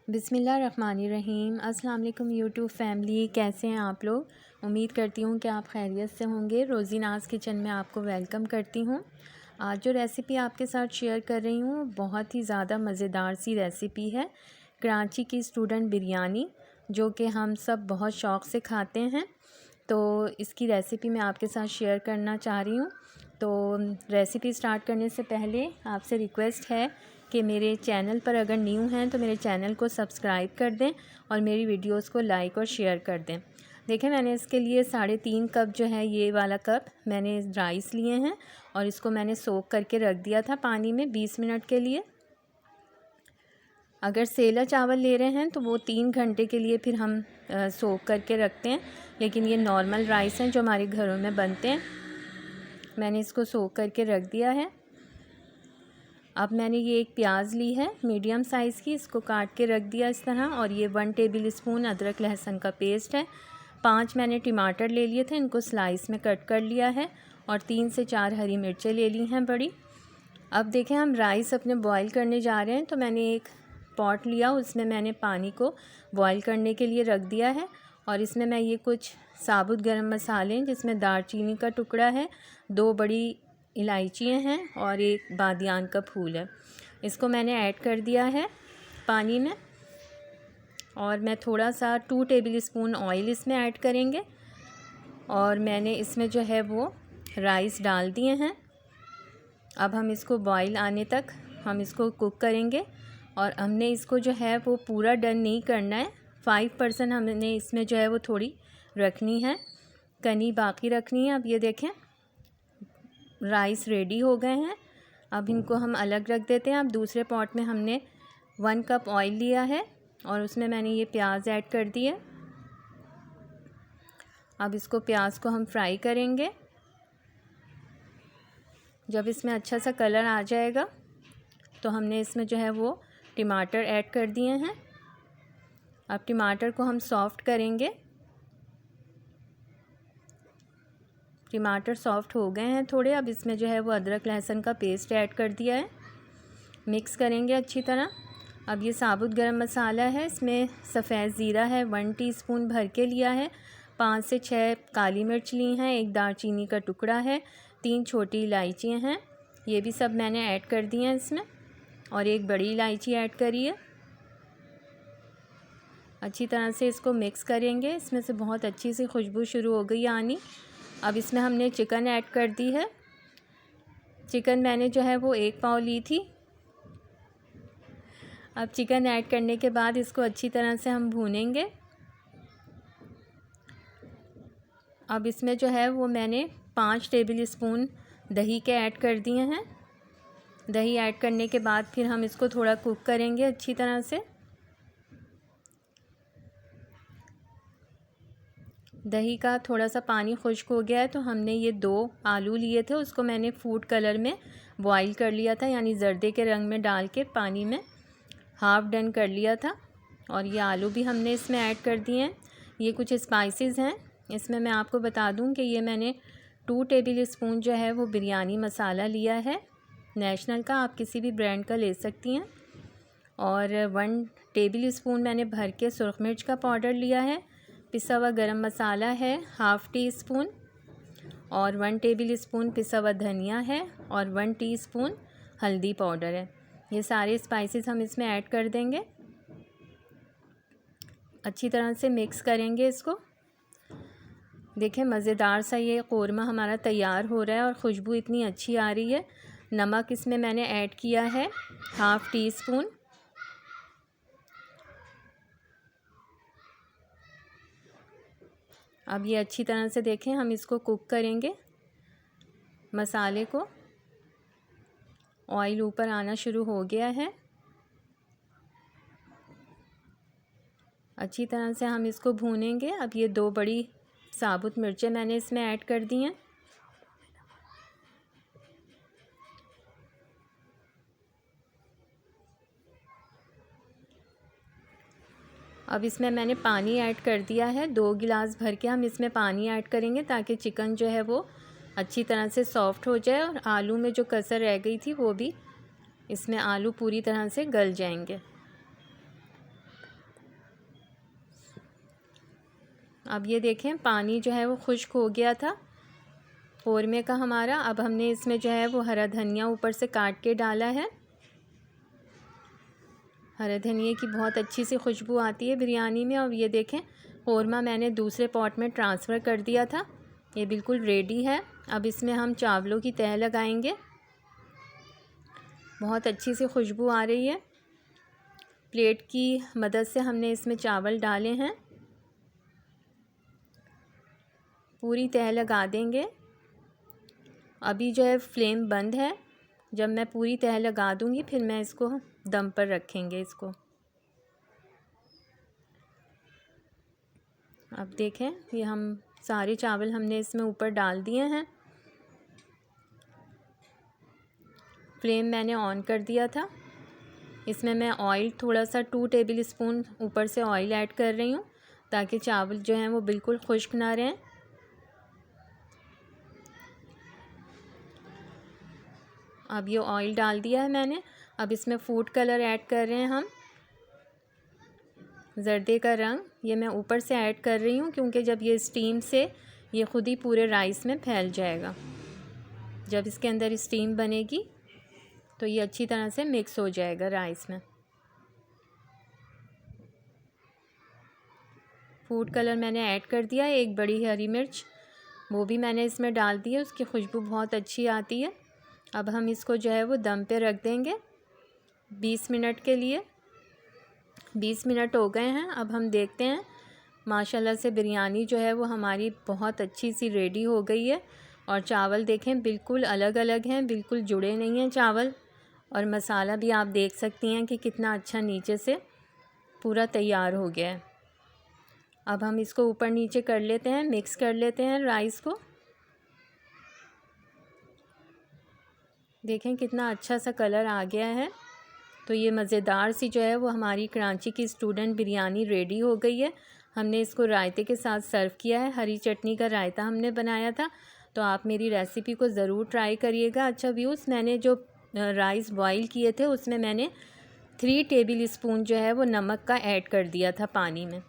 बिस्मिल्लाहिर्रहमानिर्रहीम। अस्सलाम वालेकुम यूट्यूब फैमिली, कैसे हैं आप लोग। उम्मीद करती हूँ कि आप खैरियत से होंगे। रोज़ी नाज किचन में आपको वेलकम करती हूँ। आज जो रेसिपी आपके साथ शेयर कर रही हूँ बहुत ही ज़्यादा मज़ेदार सी रेसिपी है, कराची की स्टूडेंट बिरयानी, जो कि हम सब बहुत शौक़ से खाते हैं। तो इसकी रेसिपी मैं आपके साथ शेयर करना चाह रही हूँ। तो रेसिपी स्टार्ट करने से पहले आपसे रिक्वेस्ट है कि मेरे चैनल पर अगर न्यू हैं तो मेरे चैनल को सब्सक्राइब कर दें और मेरी वीडियोस को लाइक और शेयर कर दें। देखें, मैंने इसके लिए 3.5 कप जो है, ये वाला कप मैंने राइस लिए हैं और इसको मैंने सोक करके रख दिया था पानी में 20 मिनट के लिए। अगर सेला चावल ले रहे हैं तो वो 3 घंटे के लिए फिर हम सोक करके रखते हैं, लेकिन ये नॉर्मल राइस हैं जो हमारे घरों में बनते हैं। मैंने इसको सोक करके रख दिया है। अब मैंने ये एक प्याज ली है मीडियम साइज़ की, इसको काट के रख दिया इस तरह। और ये 1 टेबल स्पून अदरक लहसुन का पेस्ट है। 5 मैंने टमाटर ले लिए थे, इनको स्लाइस में कट कर लिया है। और 3 से 4 हरी मिर्चें ले ली हैं बड़ी। अब देखें, हम राइस अपने बॉईल करने जा रहे हैं। तो मैंने एक पॉट लिया, उसमें मैंने पानी को बॉईल करने के लिए रख दिया है। और इसमें मैं ये कुछ साबुत गरम मसाले, जिसमें दालचीनी का टुकड़ा है, 2 बड़ी इलायचियाँ हैं और एक बादियान का फूल है, इसको मैंने ऐड कर दिया है पानी में। और मैं थोड़ा सा 2 टेबल स्पून ऑयल इसमें ऐड करेंगे। और मैंने इसमें जो है वो राइस डाल दिए हैं। अब हम इसको बॉईल आने तक हम इसको कुक करेंगे। और हमने इसको जो है वो पूरा डन नहीं करना है, 5% हमने इसमें जो है वो थोड़ी रखनी है, कनी बाकी रखनी है। अब ये देखें, राइस रेडी हो गए हैं। अब इनको हम अलग रख देते हैं। अब दूसरे पॉट में हमने 1 कप ऑयल लिया है और उसमें मैंने ये प्याज ऐड कर दी है। अब इसको प्याज को हम फ्राई करेंगे। जब इसमें अच्छा सा कलर आ जाएगा तो हमने इसमें जो है वो टमाटर ऐड कर दिए हैं। अब टमाटर को हम सॉफ़्ट करेंगे। टमाटर सॉफ़्ट हो गए हैं थोड़े। अब इसमें जो है वो अदरक लहसुन का पेस्ट ऐड कर दिया है, मिक्स करेंगे अच्छी तरह। अब ये साबुत गरम मसाला है, इसमें सफ़ेद ज़ीरा है 1 टीस्पून भर के लिया है, 5 से 6 काली मिर्च ली हैं, 1 दालचीनी का टुकड़ा है, 3 छोटी इलायचियाँ हैं, ये भी सब मैंने ऐड कर दी हैं इसमें। और 1 बड़ी इलायची ऐड करी है। अच्छी तरह से इसको मिक्स करेंगे। इसमें से बहुत अच्छी सी खुशबू शुरू हो गई आनी। अब इसमें हमने चिकन ऐड कर दी है। चिकन मैंने जो है वो 1 पाव ली थी। अब चिकन ऐड करने के बाद इसको अच्छी तरह से हम भूनेंगे। अब इसमें जो है वो मैंने 5 टेबल स्पून दही के ऐड कर दिए हैं। दही ऐड करने के बाद फिर हम इसको थोड़ा कुक करेंगे अच्छी तरह से। दही का थोड़ा सा पानी खुश्क हो गया है तो हमने ये 2 आलू लिए थे, उसको मैंने फूड कलर में बॉईल कर लिया था, यानी जर्दे के रंग में डाल के पानी में हाफ़ डन कर लिया था। और ये आलू भी हमने इसमें ऐड कर दिए हैं। ये कुछ स्पाइसेस हैं, इसमें मैं आपको बता दूं कि ये मैंने 2 टेबल स्पून जो है वो बिरयानी मसाला लिया है नेशनल का, आप किसी भी ब्रांड का ले सकती हैं। और 1 टेबल स्पून मैंने भर के सुरख मिर्च का पाउडर लिया है। पिसा हुआ गरम मसाला है 1/2 टीस्पून। और 1 टेबल स्पून पिसा हुआ धनिया है और 1 टीस्पून हल्दी पाउडर है। ये सारे स्पाइसेस हम इसमें ऐड कर देंगे। अच्छी तरह से मिक्स करेंगे इसको। देखें, मज़ेदार सा ये कोरमा हमारा तैयार हो रहा है और खुशबू इतनी अच्छी आ रही है। नमक इसमें मैंने ऐड किया है 1/2 टीस्पून। अब ये अच्छी तरह से देखें, हम इसको कुक करेंगे मसाले को। ऑयल ऊपर आना शुरू हो गया है। अच्छी तरह से हम इसको भूनेंगे। अब ये 2 बड़ी साबुत मिर्चें मैंने इसमें ऐड कर दी हैं। अब इसमें मैंने पानी ऐड कर दिया है, 2 गिलास भर के हम इसमें पानी ऐड करेंगे ताकि चिकन जो है वो अच्छी तरह से सॉफ़्ट हो जाए और आलू में जो कसर रह गई थी वो भी इसमें आलू पूरी तरह से गल जाएंगे। अब ये देखें पानी जो है वो खुश्क हो गया था कौरमे का हमारा। अब हमने इसमें जो है वो हरा धनिया ऊपर से काट के डाला है। हरे धनिए की बहुत अच्छी सी खुशबू आती है बिरयानी में। और ये देखें कौरमा मैंने दूसरे पॉट में ट्रांसफ़र कर दिया था, ये बिल्कुल रेडी है। अब इसमें हम चावलों की तह लगाएंगे। बहुत अच्छी सी खुशबू आ रही है। प्लेट की मदद से हमने इसमें चावल डाले हैं, पूरी तह लगा देंगे। अभी जो है फ्लेम बंद है, जब मैं पूरी तह लगा दूंगी फिर मैं इसको दम पर रखेंगे इसको। अब देखें ये हम सारे चावल हमने इसमें ऊपर डाल दिए हैं। फ्लेम मैंने ऑन कर दिया था। इसमें मैं ऑयल थोड़ा सा 2 टेबल स्पून ऊपर से ऑयल ऐड कर रही हूँ ताकि चावल जो हैं वो बिल्कुल खुश्क ना रहें। अब ये ऑयल डाल दिया है मैंने। अब इसमें फूड कलर ऐड कर रहे हैं हम, ज़र्दे का रंग। ये मैं ऊपर से ऐड कर रही हूँ क्योंकि जब ये स्टीम से ये ख़ुद ही पूरे राइस में फैल जाएगा। जब इसके अंदर स्टीम बनेगी तो ये अच्छी तरह से मिक्स हो जाएगा राइस में। फूड कलर मैंने ऐड कर दिया है। एक बड़ी हरी मिर्च वो भी मैंने इसमें डाल दी है, उसकी खुशबू बहुत अच्छी आती है। अब हम इसको जो है वो दम पे रख देंगे 20 मिनट के लिए। 20 मिनट हो गए हैं। अब हम देखते हैं माशाल्लाह से बिरयानी जो है वो हमारी बहुत अच्छी सी रेडी हो गई है। और चावल देखें बिल्कुल अलग अलग हैं, बिल्कुल जुड़े नहीं हैं चावल। और मसाला भी आप देख सकती हैं कि कितना अच्छा नीचे से पूरा तैयार हो गया है। अब हम इसको ऊपर नीचे कर लेते हैं, मिक्स कर लेते हैं राइस को। देखें कितना अच्छा सा कलर आ गया है। तो ये मज़ेदार सी जो है वो हमारी कराची की स्टूडेंट बिरयानी रेडी हो गई है। हमने इसको रायते के साथ सर्व किया है। हरी चटनी का रायता हमने बनाया था। तो आप मेरी रेसिपी को ज़रूर ट्राई करिएगा। अच्छा व्यूज़, मैंने जो राइस बॉईल किए थे उसमें मैंने 3 टेबल स्पून जो है वो नमक का ऐड कर दिया था पानी में,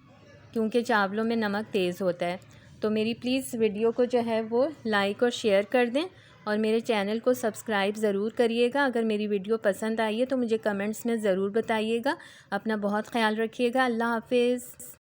क्योंकि चावलों में नमक तेज़ होता है। तो मेरी प्लीज़ वीडियो को जो है वो लाइक और शेयर कर दें और मेरे चैनल को सब्सक्राइब ज़रूर करिएगा। अगर मेरी वीडियो पसंद आई है तो मुझे कमेंट्स में ज़रूर बताइएगा। अपना बहुत ख्याल रखिएगा। अल्लाह हाफ़िज़।